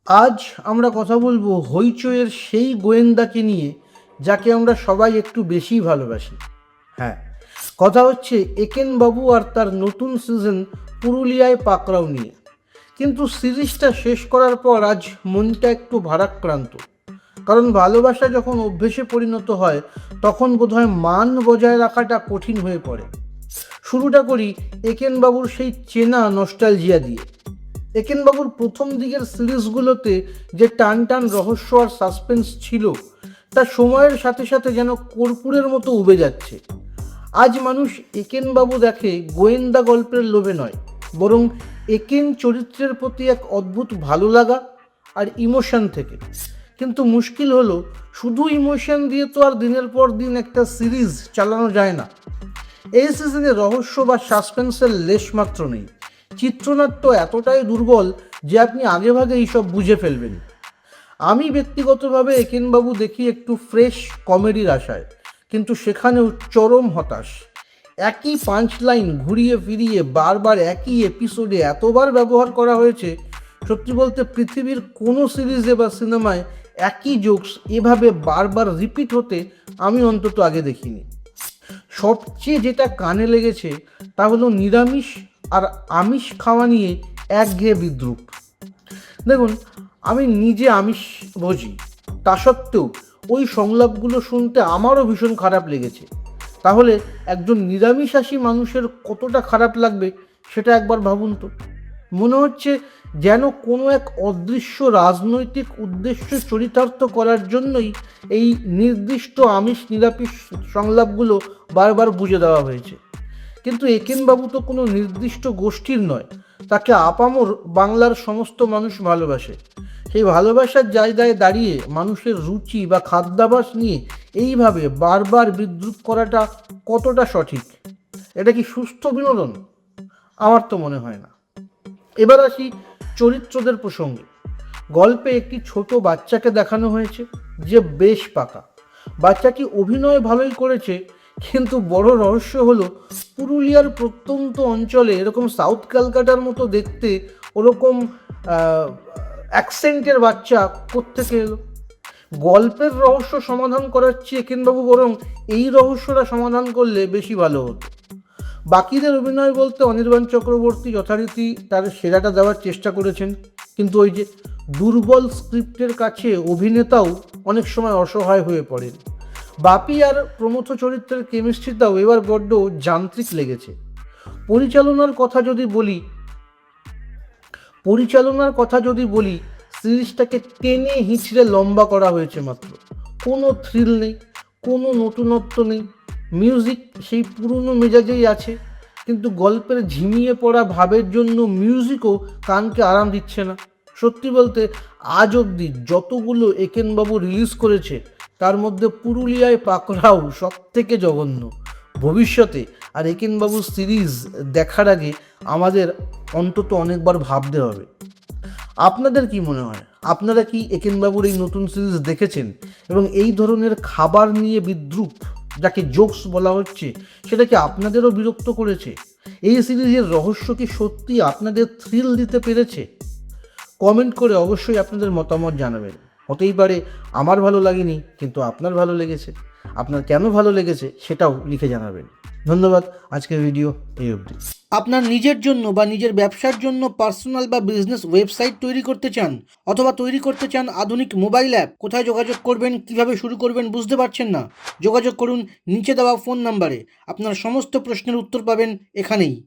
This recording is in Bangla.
আজ আমরা কথা বলবো হইচইয়ের সেই গোয়েন্দাকে নিয়ে যাকে আমরা সবাই একটু বেশি ভালোবাসি। হ্যাঁ, কথা হচ্ছে একেন বাবু আর তার নতুন সিজন পুরুলিয়ায় পাকড়াও নিয়ে। কিন্তু সিরিজটা শেষ করার পর আজ মনটা একটু ভারাক্রান্ত। কারণ ভালোবাসা যখন অভ্যেসে পরিণত হয় তখন বোধহয় মান বজায় রাখাটা কঠিন হয়ে পড়ে। শুরুটা করি একেন বাবুর সেই চেনা নস্টালজিয়া দিয়ে। একেনবাবুর প্রথম দিকের সিরিজগুলোতে যে টান টান রহস্য আর সাসপেন্স ছিল তা সময়ের সাথে সাথে যেন কর্পূরের মতো উবে যাচ্ছে। আজ মানুষ একেনবাবু দেখে গোয়েন্দা গল্পের লোভে নয়, বরং একেন চরিত্রের প্রতি এক অদ্ভুত ভালো লাগা আর ইমোশন থেকে। কিন্তু মুশকিল হলো, শুধু ইমোশন দিয়ে তো আর দিনের পর দিন একটা সিরিজ চালানো যায় না। এই সিজনে রহস্য বা সাসপেন্সের লেশমাত্র নেই। চিত্রনাট্য এতটাই দুর্বল যে আপনি আগেভাগে এইসব বুঝে ফেলবেন। আমি ব্যক্তিগতভাবে একেনবাবু দেখি একটু ফ্রেশ কমেডির আশায়, কিন্তু সেখানেও চরম হতাশ। একই পাঞ্চ লাইন ঘুরিয়ে ফিরিয়ে বারবার একই এপিসোডে এতবার ব্যবহার করা হয়েছে, সত্যি বলতে পৃথিবীর কোনো সিরিজে বা সিনেমায় একই জোকস এভাবে বারবার রিপিট হতে আমি অন্তত আগে দেখিনি। সবচেয়ে যেটা কানে লেগেছে তা হলো নিরামিষ আর আমিষ খাওয়া নিয়ে একঘেয়ে বিদ্রূপ। দেখুন, আমি নিজে আমিষ ভোজি, তা সত্ত্বেও ওই সংলাপগুলো শুনতে আমারও ভীষণ খারাপ লেগেছে। তাহলে একজন নিরামিষাশী মানুষের কতটা খারাপ লাগবে সেটা একবার ভাবুন তো। মনে হচ্ছে যেন কোনো এক অদৃশ্য রাজনৈতিক উদ্দেশ্য চরিতার্থ করার জন্যই এই নির্দিষ্ট আমিষ নিরামিষ সংলাপগুলো বারবার বুঝে দেওয়া হয়েছে। কিন্তু একেনবাবু তো কোনো নির্দিষ্ট গোষ্ঠীর নয়, তাকে আপামর বাংলার সমস্ত মানুষ ভালোবাসে। সেই ভালোবাসার জায়গায় দাঁড়িয়ে মানুষের রুচি বা খাদ্যাভ্যাস নিয়ে এইভাবে বারবার বিদ্রূপ করাটা কতটা সঠিক? এটা কি সুস্থ বিনোদন? আমার তো মনে হয় না। এবার আসি চরিত্রদের প্রসঙ্গে। গল্পে একটি ছোট বাচ্চাকে দেখানো হয়েছে যে বেশ পাকা। বাচ্চাটি অভিনয় ভালোই করেছে, কিন্তু বড় রহস্য হলো পুরুলিয়ার প্রত্যন্ত অঞ্চলে এরকম সাউথ ক্যালকাটার মতো দেখতে ওরকম অ্যাকসেন্টের বাচ্চা কোত্থেকে এলো? গল্পের রহস্য সমাধান করার চেয়ে একেনবাবু বরং এই রহস্যটা সমাধান করলে বেশি ভালো হতো। বাকিদের অভিনয় বলতে অনির্বাণ চক্রবর্তী যথারীতি তার সেরাটা দেওয়ার চেষ্টা করেছেন, কিন্তু ওই যে দুর্বল স্ক্রিপ্টের কাছে অভিনেতাও অনেক সময় অসহায় হয়ে পড়েন। বাপি আর প্রমথ চরিত্রের কেমিস্ট্রিটাও এবার বড্ড যান্ত্রিক লেগেছে। পরিচালনার কথা যদি বলি সিরিজটাকে টেনে হিঁচড়ে লম্বা করা হয়েছে মাত্র। কোনো থ্রিল নেই, কোনো নতুনত্ব নেই। মিউজিক সেই পুরনো মেজাজেই আছে, কিন্তু গল্পের ঝিমিয়ে পড়া ভাবের জন্য মিউজিকও কানকে আরাম দিচ্ছে না। সত্যি বলতে আজ অবধি যতগুলো একেনবাবু রিলিজ করেছে তার মধ্যে পুরুলিয়ায় পাকড়াও সব থেকে জঘন্য। ভবিষ্যতে আর একেনবাবু সিরিজ দেখার আগে আমাদের অন্তত অনেকবার ভাবতে হবে। আপনাদের কি মনে হয়? আপনারা কি একেনবাবুর এই নতুন সিরিজ দেখেছেন? এবং এই ধরনের খাবার নিয়ে বিদ্রূপ, যাকে জোকস বলা হচ্ছে, সেটা কি আপনাদেরও বিরক্ত করেছে? এই সিরিজের রহস্য কি সত্যি আপনাদের থ্রিল দিতে পেরেছে? কমেন্ট করে অবশ্যই আপনাদের মতামত জানাবেন। হতেই পারে আমার ভালো লাগেনি, কিন্তু আপনার ভালো লেগেছে। আপনার কেন ভালো লেগেছে সেটাও লিখে জানাবেন। ধন্যবাদ। আজকের ভিডিও এই অবধি। আপনার নিজের জন্য বা নিজের ব্যবসার জন্য পার্সোনাল বা বিজনেস ওয়েবসাইট তৈরি করতে চান, অথবা তৈরি করতে চান আধুনিক মোবাইল অ্যাপ, কোথায় যোগাযোগ করবেন, কিভাবে শুরু করবেন বুঝতে পারছেন না? যোগাযোগ করুন নিচে দেওয়া ফোন নাম্বারে। আপনার সমস্ত প্রশ্নের উত্তর পাবেন এখানেই।